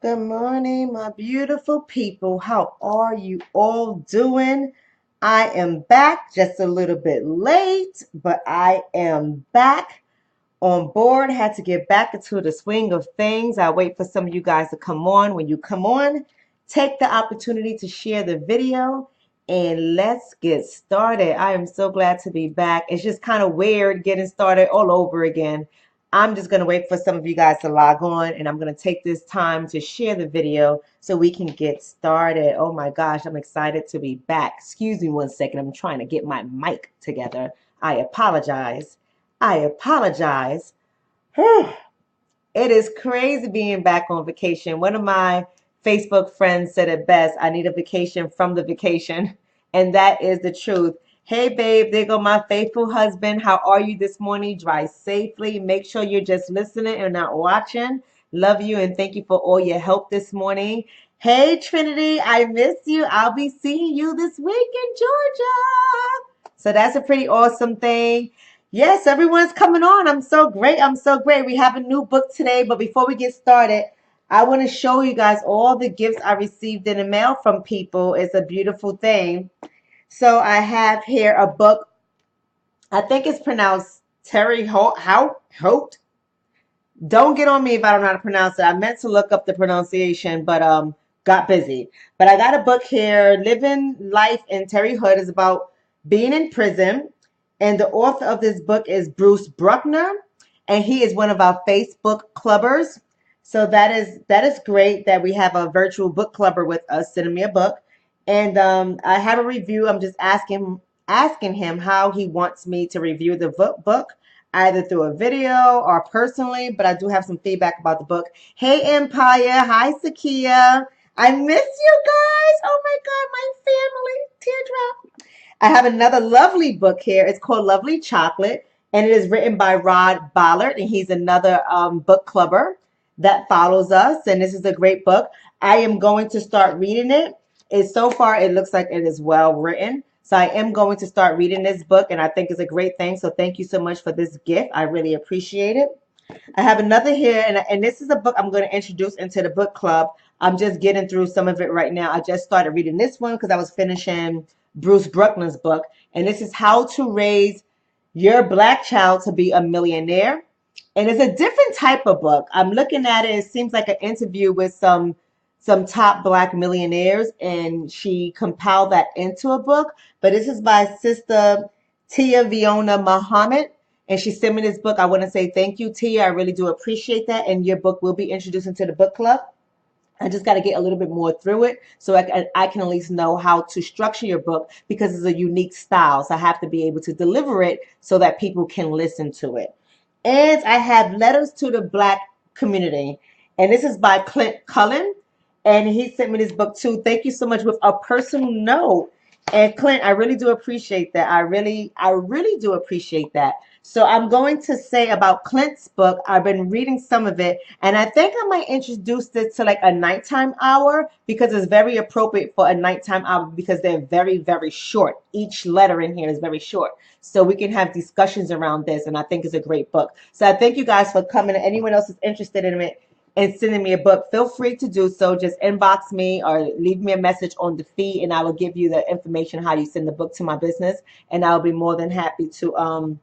Good morning, my beautiful people. How are you all doing? I am back just a little bit late, but I am back on board. Had to get back into the swing of things. I wait for some of you guys to come on. When you come on, take the opportunity to share the video and let's get started. I am so glad to be back. It's just kind of weird getting started all over again. I'm just going to wait for some of you guys to log on and I'm going to take this time to share the video so we can get started. Oh my gosh, I'm excited to be back. Excuse me one second. I'm trying to get my mic together. I apologize. I apologize. It is crazy being back on vacation. One of my Facebook friends said it best. I need a vacation from the vacation. And that is the truth. Hey, babe, there go my faithful husband. How are you this morning? Drive safely. Make sure you're just listening and not watching. Love you and thank you for all your help this morning. Hey, Trinity, I miss you. I'll be seeing you this week in Georgia. So that's a pretty awesome thing. Yes, everyone's coming on. I'm so great. I'm so great. We have a new book today, but before we get started, I want to show you guys all the gifts I received in the mail from people. It's a beautiful thing. So I have here a book. I think it's pronounced Terry Holt. Don't get on me if I don't know how to pronounce it. I meant to look up the pronunciation, but got busy. But I got a book here. Living Life in Terry Hood is about being in prison. And the author of this book is Bruce Bruckner, and he is one of our Facebook clubbers. So that is great that we have a virtual book clubber with us sending me a book. And I have a review. I'm just asking him how he wants me to review the book, either through a video or personally. But I do have some feedback about the book. Hey, Empire. Hi, Sakia. I miss you guys. Oh my God, my family. Teardrop. I have another lovely book here. It's called Lovely Chocolate, and it is written by Rod Ballard, and he's another book clubber that follows us. And this is a great book. I am going to start reading it. So far, it looks like it is well written. So I am going to start reading this book, and I think it's a great thing. So thank you so much for this gift. I really appreciate it. I have another here, and this is a book I'm going to introduce into the book club. I'm just getting through some of it right now. I just started reading this one because I was finishing Bruce Bruckner's book, and this is How to Raise Your Black Child to Be a Millionaire. And it's a different type of book. I'm looking at it. It seems like an interview with some top black millionaires, and she compiled that into a book. But this is by Sister Tia Viona Muhammad. And she sent me this book. I want to say thank you, Tia. I really do appreciate that. And your book will be introduced into the book club. I just got to get a little bit more through it so I can at least know how to structure your book because it's a unique style. So I have to be able to deliver it so that people can listen to it. And I have Letters to the Black Community. And this is by Clint Cullen. And he sent me this book too. Thank you so much with a personal note. And Clint, I really do appreciate that. I really do appreciate that. So I'm going to say about Clint's book, I've been reading some of it, and I think I might introduce it to like a nighttime hour because it's very appropriate for a nighttime hour because they're very, very short. Each letter in here is very short. So we can have discussions around this, and I think it's a great book. So I thank you guys for coming. Anyone else is interested in it and sending me a book, feel free to do so. Just inbox me or leave me a message on the feed, and I will give you the information how you send the book to my business, and I'll be more than happy to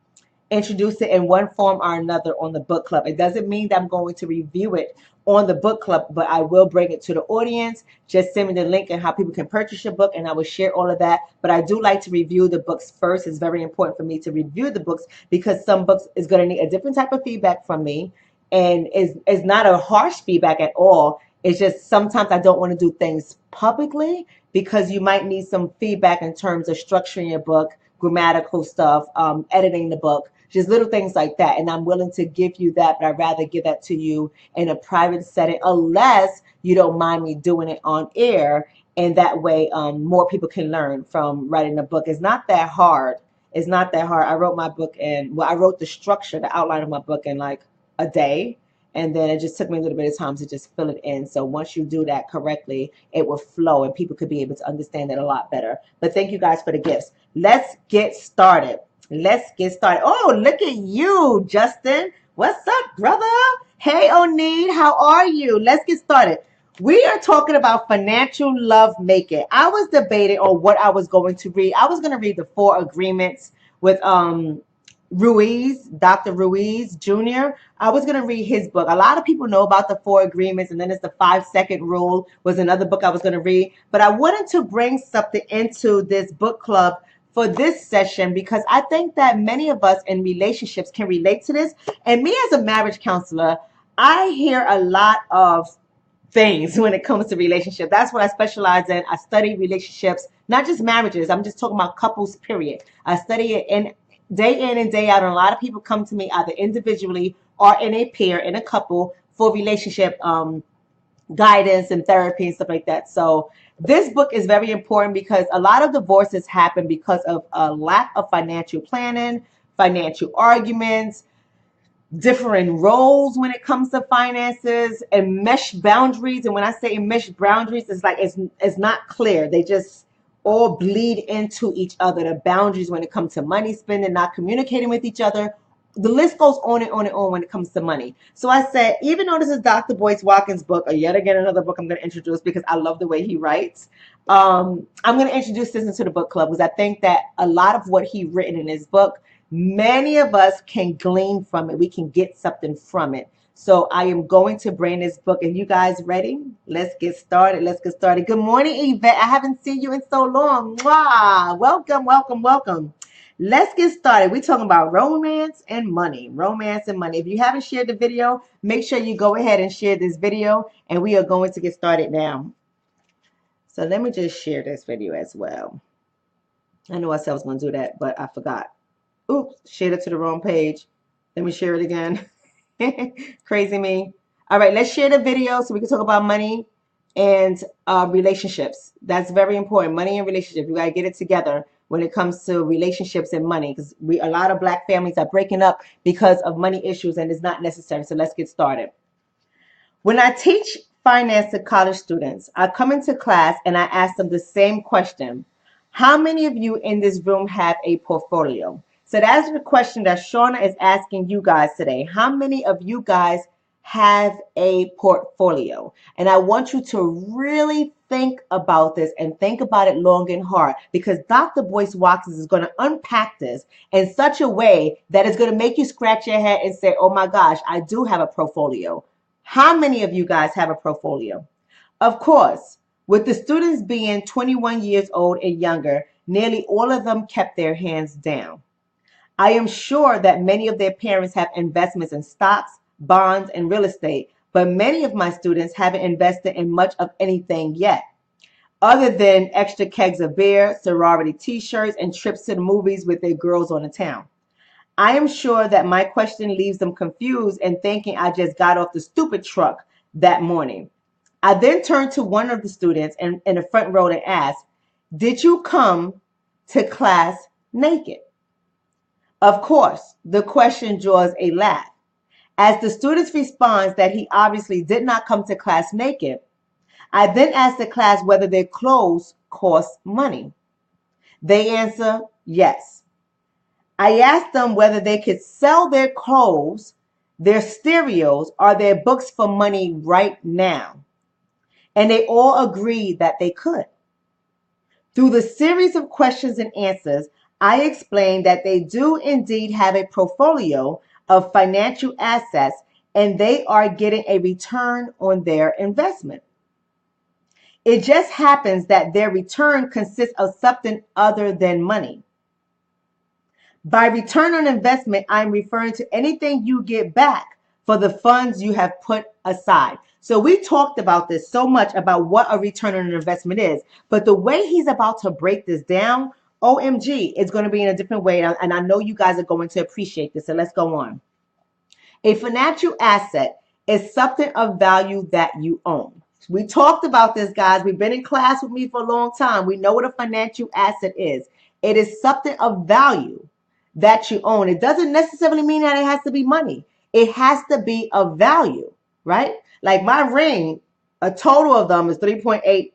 introduce it in one form or another on the book club. It doesn't mean that I'm going to review it on the book club, but I will bring it to the audience. Just send me the link and how people can purchase your book, and I will share all of that. But I do like to review the books first. It's very important for me to review the books because some books is going to need a different type of feedback from me, and is not a harsh feedback at all. It's just sometimes I don't want to do things publicly because you might need some feedback in terms of structuring your book, grammatical stuff, editing the book, just little things like that. And I'm willing to give you that, but I'd rather give that to you in a private setting unless you don't mind me doing it on air. And that way more people can learn from writing a book. It's not that hard. It's not that hard. I wrote my book I wrote the structure, the outline of my book in like a day. And then it just took me a little bit of time to just fill it in. So once you do that correctly, it will flow and people could be able to understand it a lot better. But thank you guys for the gifts. Let's get started. Let's get started. Oh, look at you, Justin. What's up, brother? Hey, Oneed, how are you? Let's get started. We are talking about financial love making. I was debating on what I was going to read. I was going to read the Four Agreements with Ruiz, Dr. Ruiz Jr. I was going to read his book. A lot of people know about the Four Agreements, and then it's the 5-second rule was another book I was going to read. But I wanted to bring something into this book club for this session because I think that many of us in relationships can relate to this. And me as a marriage counselor, I hear a lot of things when it comes to relationship. That's what I specialize in. I study relationships, not just marriages. I'm just talking about couples, period. I study it in and day out. And a lot of people come to me either individually or in a pair, in a couple, for relationship guidance and therapy and stuff like that. So this book is very important because a lot of divorces happen because of a lack of financial planning, financial arguments, different roles when it comes to finances, and mesh boundaries. And when I say mesh boundaries, it's like it's not clear. They just all bleed into each other. The boundaries when it comes to money spending, not communicating with each other. The list goes on and on and on when it comes to money. So I said, even though this is Dr. Boyce Watkins' book, or yet again another book I'm going to introduce because I love the way he writes, I'm going to introduce this into the book club because I think that a lot of what he written in his book, many of us can glean from it. We can get something from it. So I am going to bring this book. Are you guys ready? Let's get started. Let's get started. Good morning, Yvette. I haven't seen you in so long. Mwah! Welcome, welcome, welcome. Let's get started. We're talking about romance and money. Romance and money. If you haven't shared the video, make sure you go ahead and share this video. And we are going to get started now. So let me just share this video as well. I know I said I was going to do that, but I forgot. Oops, shared it to the wrong page. Let me share it again. Crazy me. All right, let's share the video so we can talk about money and relationships. That's very important. Money and relationships. We got to get it together when it comes to relationships and money, because a lot of Black families are breaking up because of money issues, and it's not necessary. So let's get started. When I teach finance to college students, I come into class and I ask them the same question. How many of you in this room have a portfolio? So that's the question that Shonna is asking you guys today. How many of you guys have a portfolio? And I want you to really think about this and think about it long and hard, because Dr. Boyce Watkins is going to unpack this in such a way that it's going to make you scratch your head and say, oh my gosh, I do have a portfolio. How many of you guys have a portfolio? Of course, with the students being 21 years old and younger, nearly all of them kept their hands down. I am sure that many of their parents have investments in stocks, bonds, and real estate, but many of my students haven't invested in much of anything yet, other than extra kegs of beer, sorority t-shirts, and trips to the movies with their girls on the town. I am sure that my question leaves them confused and thinking I just got off the stupid truck that morning. I then turned to one of the students in the front row and asked, did you come to class naked? Of course, the question draws a laugh. As the student responds that he obviously did not come to class naked, I then ask the class whether their clothes cost money. They answer yes. I asked them whether they could sell their clothes, their stereos, or their books for money right now. And they all agreed that they could. Through the series of questions and answers, I explained that they do indeed have a portfolio of financial assets and they are getting a return on their investment. It just happens that their return consists of something other than money. By return on investment, I'm referring to anything you get back for the funds you have put aside. So we talked about this so much about what a return on investment is, but the way he's about to break this down, OMG, it's going to be in a different way. And I know you guys are going to appreciate this. So let's go on. A financial asset is something of value that you own. We talked about this, guys. We've been in class with me for a long time. We know what a financial asset is. It is something of value that you own. It doesn't necessarily mean that it has to be money. It has to be of value, right? Like my ring, a total of them is 3.8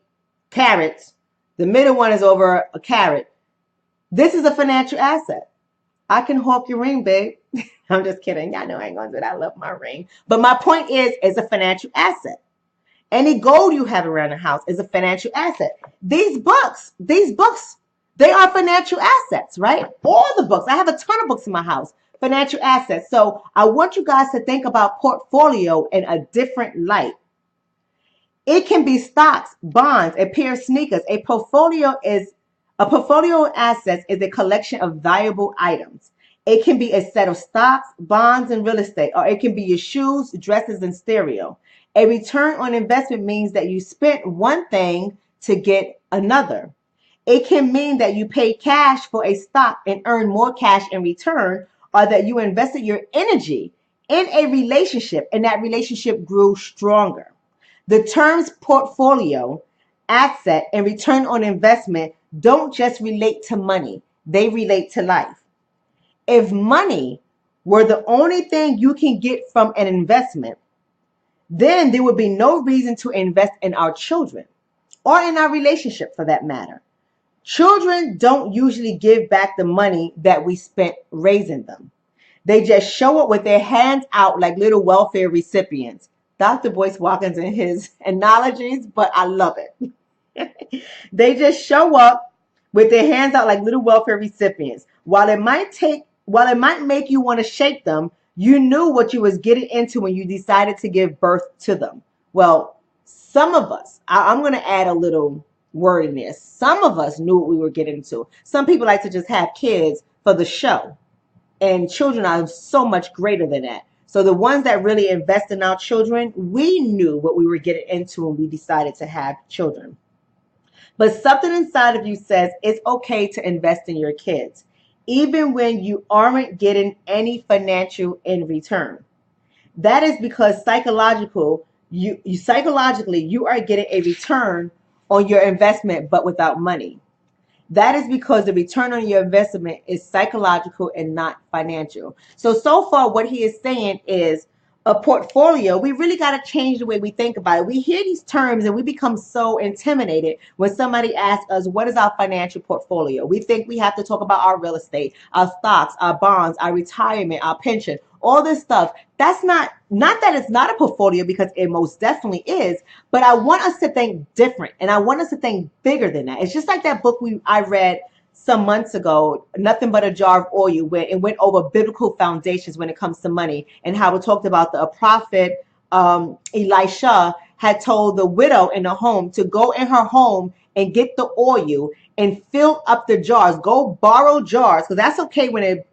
carats. The middle one is over a carat. This is a financial asset. I can hawk your ring, babe. I'm just kidding. Y'all know I ain't gonna do that. I love my ring. But my point is, it's a financial asset. Any gold you have around the house is a financial asset. These books, they are financial assets, right? All the books. I have a ton of books in my house, financial assets. So I want you guys to think about portfolio in a different light. It can be stocks, bonds, a pair of sneakers. A portfolio of assets is a collection of valuable items. It can be a set of stocks, bonds, and real estate, or it can be your shoes, dresses, and stereo. A return on investment means that you spent one thing to get another. It can mean that you pay cash for a stock and earn more cash in return, or that you invested your energy in a relationship and that relationship grew stronger. The terms portfolio, asset, and return on investment don't just relate to money, they relate to life. If money were the only thing you can get from an investment, then there would be no reason to invest in our children or in our relationship for that matter. Children don't usually give back the money that we spent raising them. They just show up with their hands out like little welfare recipients. Dr. Boyce Watkins and his analogies, but I love it. They just show up with their hands out like little welfare recipients. While it might make you want to shake them, you knew what you was getting into when you decided to give birth to them. Well, some of us, I'm going to add a little word in there. Some of us knew what we were getting into. Some people like to just have kids for the show. And children are so much greater than that. So the ones that really invest in our children, we knew what we were getting into when we decided to have children. But something inside of you says it's okay to invest in your kids, even when you aren't getting any financial in return. That is because psychologically you are getting a return on your investment, but without money. That is because the return on your investment is psychological and not financial. So far, what he is saying is a portfolio. We really got to change the way we think about it. We hear these terms and we become so intimidated when somebody asks us, what is our financial portfolio? We think we have to talk about our real estate, our stocks, our bonds, our retirement, our pension, all this stuff. That's not that it's not a portfolio, because it most definitely is, but I want us to think different, and I want us to think bigger than that. It's just like that book I read some months ago, Nothing But a Jar of Oil, where it went over biblical foundations when it comes to money, and how it talked about the prophet Elisha had told the widow in the home to go in her home and get the oil and fill up the jars. Go borrow jars, because that's okay when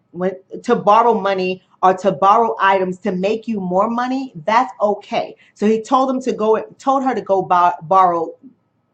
to borrow money or to borrow items to make you more money. That's okay. So he told her to go borrow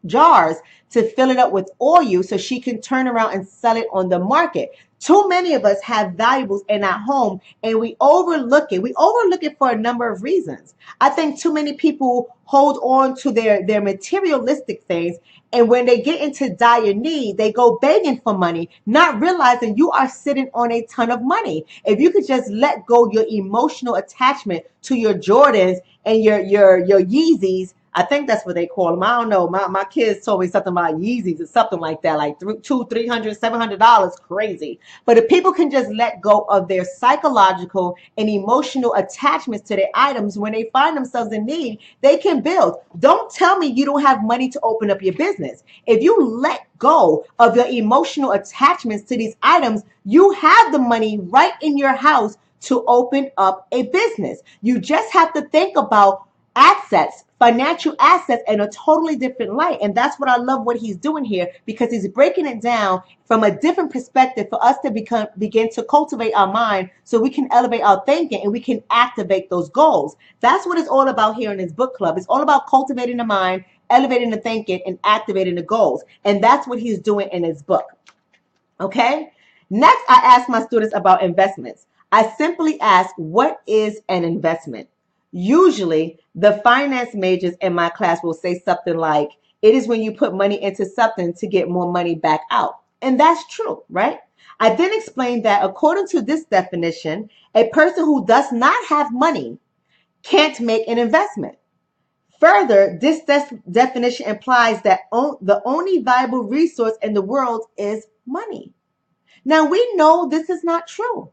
jars to fill it up with oil so she can turn around and sell it on the market. Too many of us have valuables in our home and we overlook it. We overlook it for a number of reasons. I think too many people hold on to their materialistic things, and when they get into dire need, they go begging for money, not realizing you are sitting on a ton of money. If you could just let go your emotional attachment to your Jordans and your Yeezys. I think that's what they call them. I don't know. My kids told me something about Yeezys or something like that, like $200, $300, $700, crazy. But if people can just let go of their psychological and emotional attachments to their items, when they find themselves in need, they can build. Don't tell me you don't have money to open up your business. If you let go of your emotional attachments to these items, you have the money right in your house to open up a business. You just have to think about assets, financial assets, in a totally different light. And that's what I love what he's doing here, because he's breaking it down from a different perspective for us to begin to cultivate our mind so we can elevate our thinking and we can activate those goals. That's what it's all about here in this book club. It's all about cultivating the mind, elevating the thinking, and activating the goals. And that's what he's doing in his book. Okay? Next, I ask my students about investments. I simply ask, what is an investment? Usually, the finance majors in my class will say something like, it is when you put money into something to get more money back out. And that's true, right? I then explained that according to this definition, a person who does not have money can't make an investment. Further, this definition implies that the only valuable resource in the world is money. Now, we know this is not true.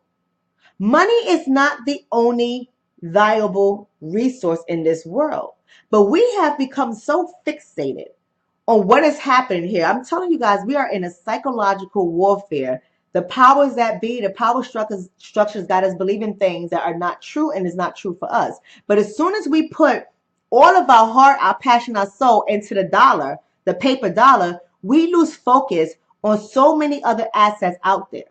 Money is not the only valuable resource in this world. But we have become so fixated on what is happening here. I'm telling you guys, we are in a psychological warfare. The powers that be, the power structures got us believing things that are not true and is not true for us. But as soon as we put all of our heart, our passion, our soul into the dollar, the paper dollar, we lose focus on so many other assets out there.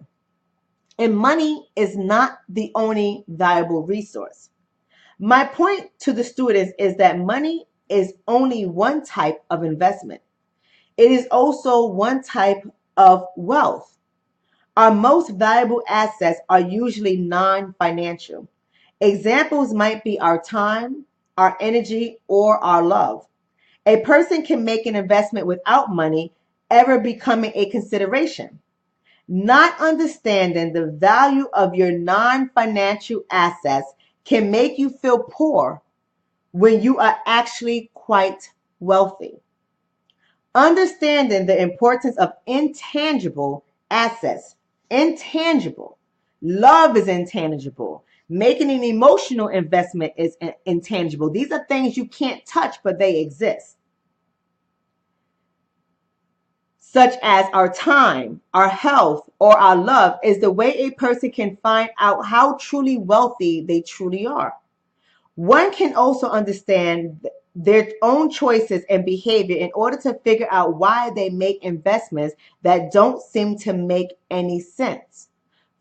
And money is not the only valuable resource. My point to the students is that money is only one type of investment. It is also one type of wealth. Our most valuable assets are usually non-financial. Examples might be our time, our energy, or our love. A person can make an investment without money ever becoming a consideration. Not understanding the value of your non-financial assets can make you feel poor when you are actually quite wealthy. Understanding the importance of intangible assets. Intangible. Love is intangible. Making an emotional investment is intangible. These are things you can't touch, but they exist. Such as our time, our health, or our love, is the way a person can find out how truly wealthy they truly are. One can also understand their own choices and behavior in order to figure out why they make investments that don't seem to make any sense.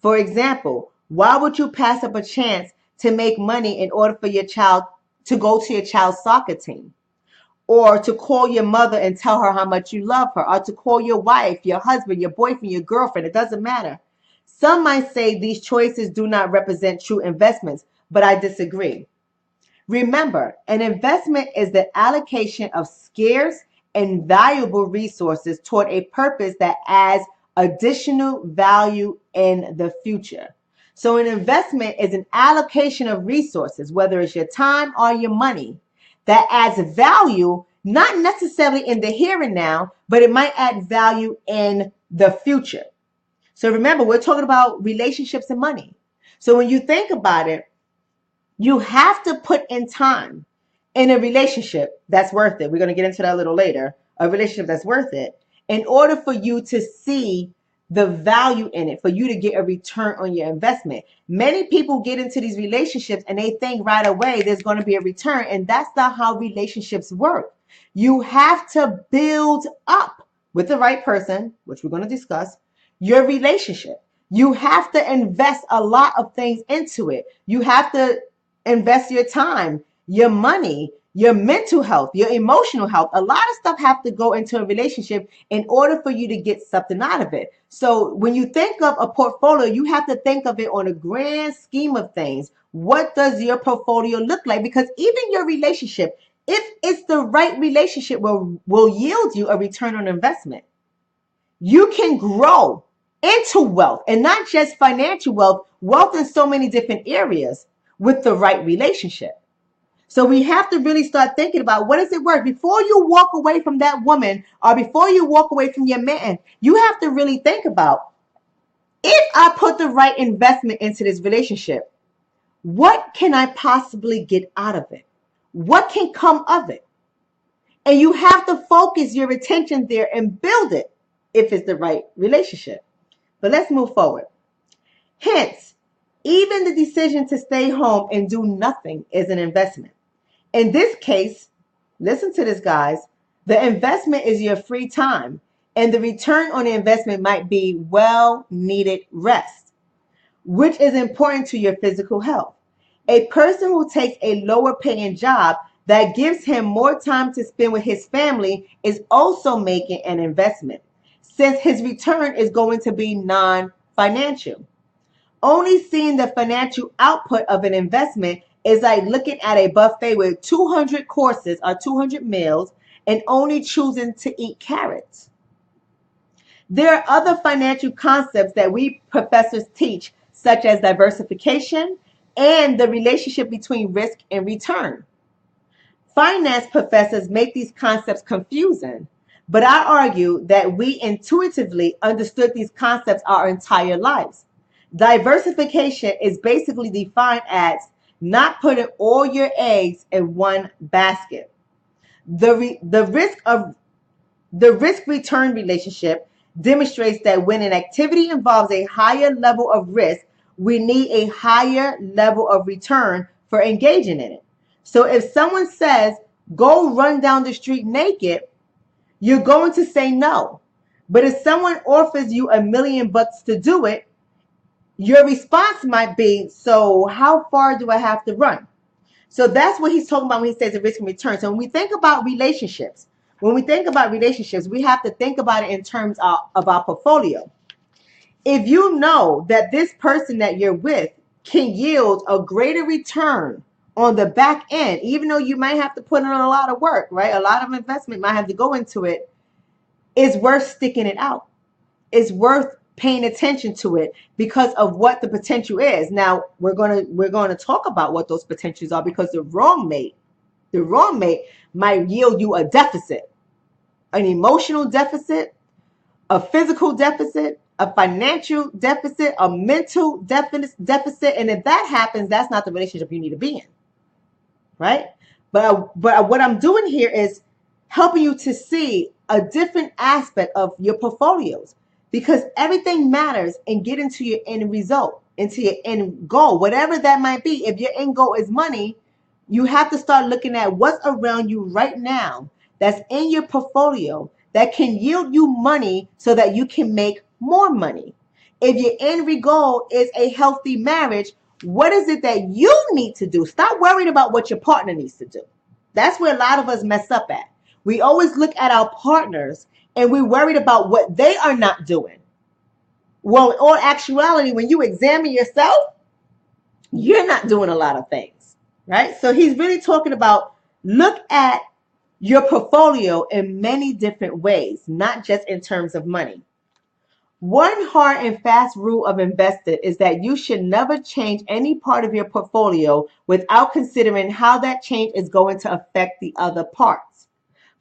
For example, why would you pass up a chance to make money in order for your child to go to your child's soccer team? Or to call your mother and tell her how much you love her, or to call your wife, your husband, your boyfriend, your girlfriend. It doesn't matter. Some might say these choices do not represent true investments, but I disagree. Remember, an investment is the allocation of scarce and valuable resources toward a purpose that adds additional value in the future. So an investment is an allocation of resources, whether it's your time or your money, that adds value, not necessarily in the here and now, but it might add value in the future. So remember, we're talking about relationships and money. So when you think about it, you have to put in time in a relationship that's worth it. We're going to get into that a little later. A relationship that's worth it in order for you to see the value in it, for you to get a return on your investment. Many people get into these relationships and they think right away there's going to be a return, and that's not how relationships work. You have to build up with the right person, which we're going to discuss, your relationship. You have to invest a lot of things into it. You have to invest your time, your money, your mental health, your emotional health. A lot of stuff have to go into a relationship in order for you to get something out of it. So when you think of a portfolio, you have to think of it on a grand scheme of things. What does your portfolio look like? Because even your relationship, if it's the right relationship, will yield you a return on investment. You can grow into wealth, and not just financial wealth, wealth in so many different areas with the right relationship. So we have to really start thinking about what is it worth before you walk away from that woman or before you walk away from your man. You have to really think about, if I put the right investment into this relationship, what can I possibly get out of it? What can come of it? And you have to focus your attention there and build it if it's the right relationship. But let's move forward. Hence, even the decision to stay home and do nothing is an investment. In this case, listen to this, guys. The investment is your free time, and the return on the investment might be well-needed rest, which is important to your physical health. A person who takes a lower-paying job that gives him more time to spend with his family is also making an investment, since his return is going to be non-financial. Only seeing the financial output of an investment is like looking at a buffet with 200 courses or 200 meals and only choosing to eat carrots. There are other financial concepts that we professors teach, such as diversification and the relationship between risk and return. Finance professors make these concepts confusing, but I argue that we intuitively understood these concepts our entire lives. Diversification is basically defined as not putting all your eggs in one basket. The risk return relationship demonstrates that when an activity involves a higher level of risk, we need a higher level of return for engaging in it. So if someone says, go run down the street naked, you're going to say no. But if someone offers you $1,000,000 to do it, your response might be, so how far do I have to run? So that's what he's talking about when he says the risk and return. So when we think about relationships, we have to think about it in terms of our portfolio. If you know that this person that you're with can yield a greater return on the back end, even though you might have to put in a lot of work, right? A lot of investment might have to go into it. It's worth sticking it out. It's worth paying attention to it because of what the potential is. Now we're gonna talk about what those potentials are, because the wrong mate might yield you a deficit, an emotional deficit, a physical deficit, a financial deficit, a mental deficit. And if that happens, that's not the relationship you need to be in, right? But what I'm doing here is helping you to see a different aspect of your portfolios, because everything matters and get into your end result, into your end goal, whatever that might be. If your end goal is money, you have to start looking at what's around you right now that's in your portfolio that can yield you money so that you can make more money. If your end goal is a healthy marriage, what is it that you need to do? Stop worrying about what your partner needs to do. That's where a lot of us mess up at. We always look at our partners and we're worried about what they are not doing. Well, in all actuality, when you examine yourself, you're not doing a lot of things, right? So he's really talking about look at your portfolio in many different ways, not just in terms of money. One hard and fast rule of investing is that you should never change any part of your portfolio without considering how that change is going to affect the other parts.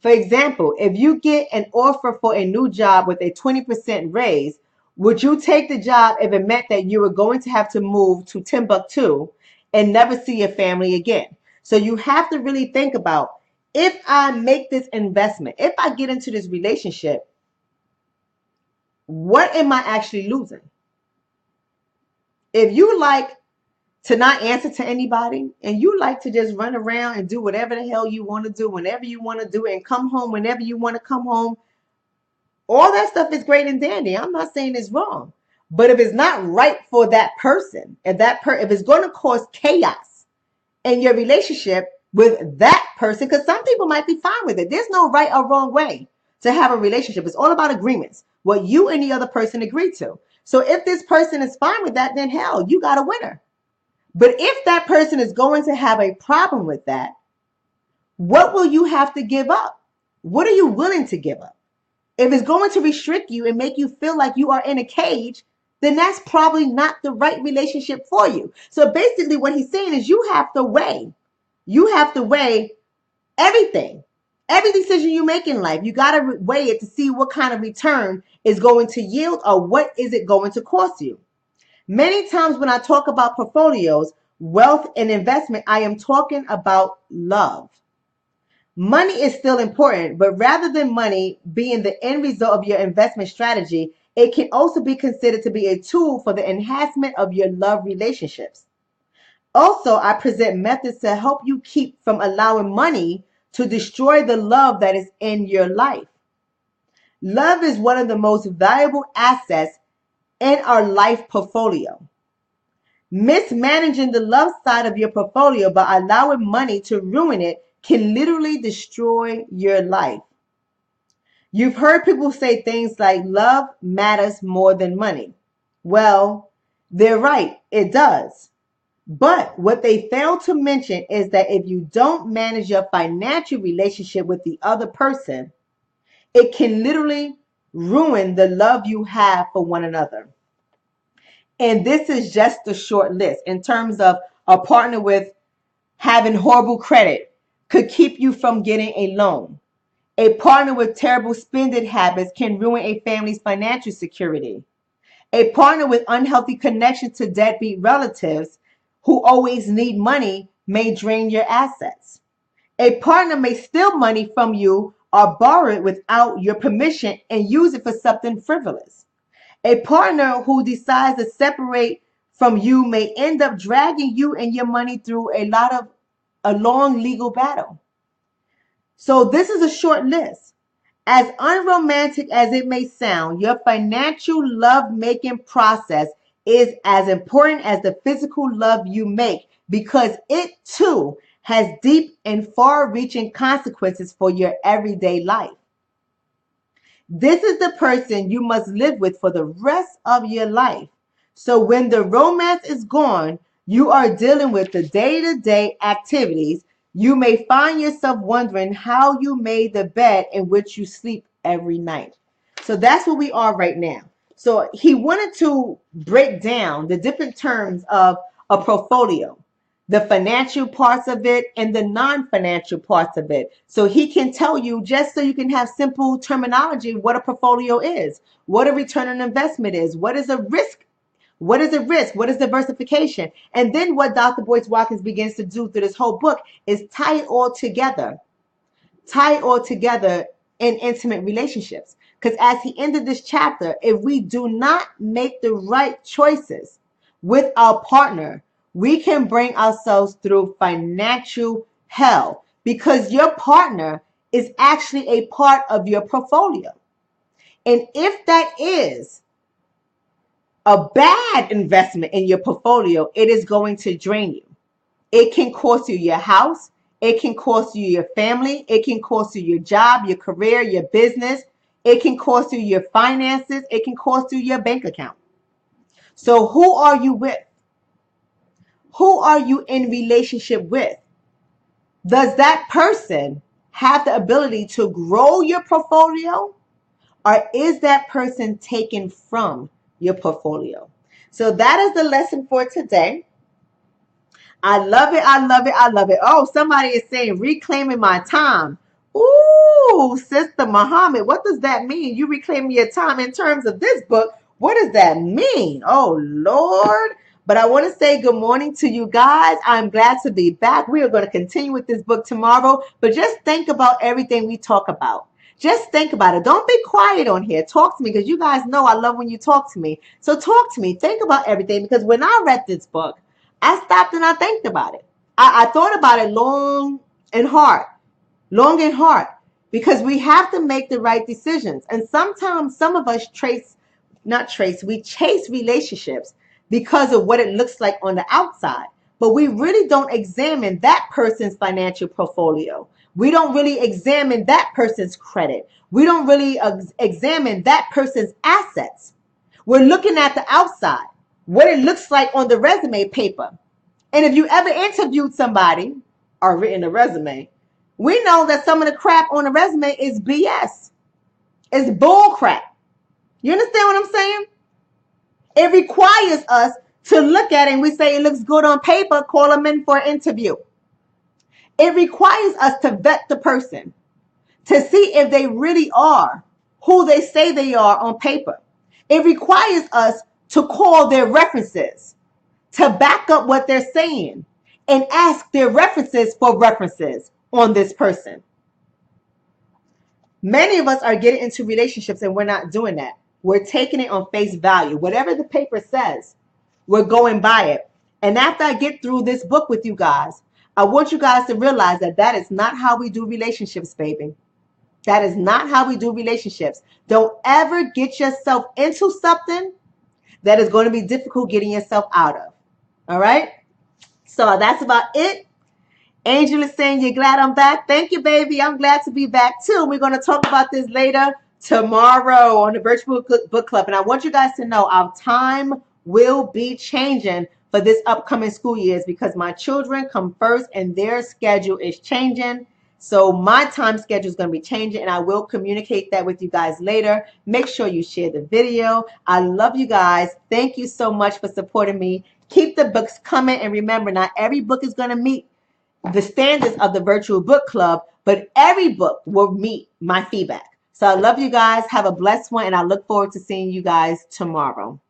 For example, if you get an offer for a new job with a 20% raise, would you take the job if it meant that you were going to have to move to Timbuktu and never see your family again? So you have to really think about, if I make this investment, if I get into this relationship, what am I actually losing? If you like to not answer to anybody and you like to just run around and do whatever the hell you want to do, whenever you want to do it, and come home whenever you want to come home, all that stuff is great and dandy. I'm not saying it's wrong. But if it's not right for that person, if it's going to cause chaos in your relationship with that person, because some people might be fine with it. There's no right or wrong way to have a relationship. It's all about agreements, what you and the other person agree to. So if this person is fine with that, then hell, you got a winner. But if that person is going to have a problem with that, what will you have to give up? What are you willing to give up? If it's going to restrict you and make you feel like you are in a cage, then that's probably not the right relationship for you. So basically what he's saying is you have to weigh everything. Every decision you make in life, you got to weigh it to see what kind of return is going to yield or what is it going to cost you. Many times when I talk about portfolios, wealth, and investment, I am talking about love. Money is still important, but rather than money being the end result of your investment strategy, it can also be considered to be a tool for the enhancement of your love relationships. Also, I present methods to help you keep from allowing money to destroy the love that is in your life. Love is one of the most valuable assets in our life portfolio. Mismanaging the love side of your portfolio by allowing money to ruin it can literally destroy your life. You've heard people say things like love matters more than money. Well, they're right, it does. But what they fail to mention is that if you don't manage your financial relationship with the other person, it can literally ruin the love you have for one another. And this is just a short list in terms of a partner with having horrible credit could keep you from getting a loan. A partner with terrible spending habits can ruin a family's financial security. A partner with unhealthy connections to deadbeat relatives who always need money may drain your assets. A partner may steal money from you or borrow it without your permission and use it for something frivolous. A partner who decides to separate from you may end up dragging you and your money through a long legal battle. So this is a short list. As unromantic as it may sound, your financial love-making process is as important as the physical love you make because it too has deep and far-reaching consequences for your everyday life. This is the person you must live with for the rest of your life. So when the romance is gone, you are dealing with the day-to-day activities. You may find yourself wondering how you made the bed in which you sleep every night. So that's where we are right now. So he wanted to break down the different terms of a portfolio, the financial parts of it and the non-financial parts of it. So he can tell you, just so you can have simple terminology, what a portfolio is, what a return on investment is, what is a risk, what is a risk, what is diversification. And then what Dr. Boyce Watkins begins to do through this whole book is tie it all together in intimate relationships. Because as he ended this chapter, if we do not make the right choices with our partner, we can bring ourselves through financial hell because your partner is actually a part of your portfolio. And if that is a bad investment in your portfolio, it is going to drain you. It can cost you your house. It can cost you your family. It can cost you your job, your career, your business. It can cost you your finances. It can cost you your bank account. So who are you with? Who are you in relationship with? Does that person have the ability to grow your portfolio? Or is that person taken from your portfolio? So that is the lesson for today. I love it. I love it. I love it. Oh, somebody is saying reclaiming my time. Ooh, Sister Muhammad, what does that mean? You reclaiming your time in terms of this book. What does that mean? Oh, Lord. But I want to say good morning to you guys. I'm glad to be back. We are going to continue with this book tomorrow. But just think about everything we talk about. Just think about it. Don't be quiet on here. Talk to me because you guys know I love when you talk to me. So talk to me. Think about everything because when I read this book, I stopped and I think about it. I thought about it long and hard, because we have to make the right decisions. And sometimes some of us we chase relationships because of what it looks like on the outside, but we really don't examine that person's financial portfolio. We don't really examine that person's credit. We don't really examine that person's assets. We're looking at the outside, what it looks like on the resume paper. And if you ever interviewed somebody or written a resume, we know that some of the crap on the resume is BS. It's bull crap. You understand what I'm saying? It requires us to look at it and we say it looks good on paper, call them in for an interview. It requires us to vet the person, to see if they really are who they say they are on paper. It requires us to call their references, to back up what they're saying, and ask their references for references on this person. Many of us are getting into relationships and we're not doing that. We're taking it on face value. Whatever the paper says, we're going by it. And after I get through this book with you guys, I want you guys to realize that that is not how we do relationships, baby. That is not how we do relationships. Don't ever get yourself into something that is going to be difficult getting yourself out of. All right? So that's about it. Angel is saying you're glad I'm back. Thank you, baby. I'm glad to be back too. We're going to talk about this later tomorrow on the Virtual Book Club. And I want you guys to know our time will be changing for this upcoming school years because my children come first and their schedule is changing. So my time schedule is going to be changing and I will communicate that with you guys later. Make sure you share the video. I love you guys. Thank you so much for supporting me. Keep the books coming. And remember, not every book is going to meet the standards of the Virtual Book Club, but every book will meet my feedback. So I love you guys. Have a blessed one. And I look forward to seeing you guys tomorrow.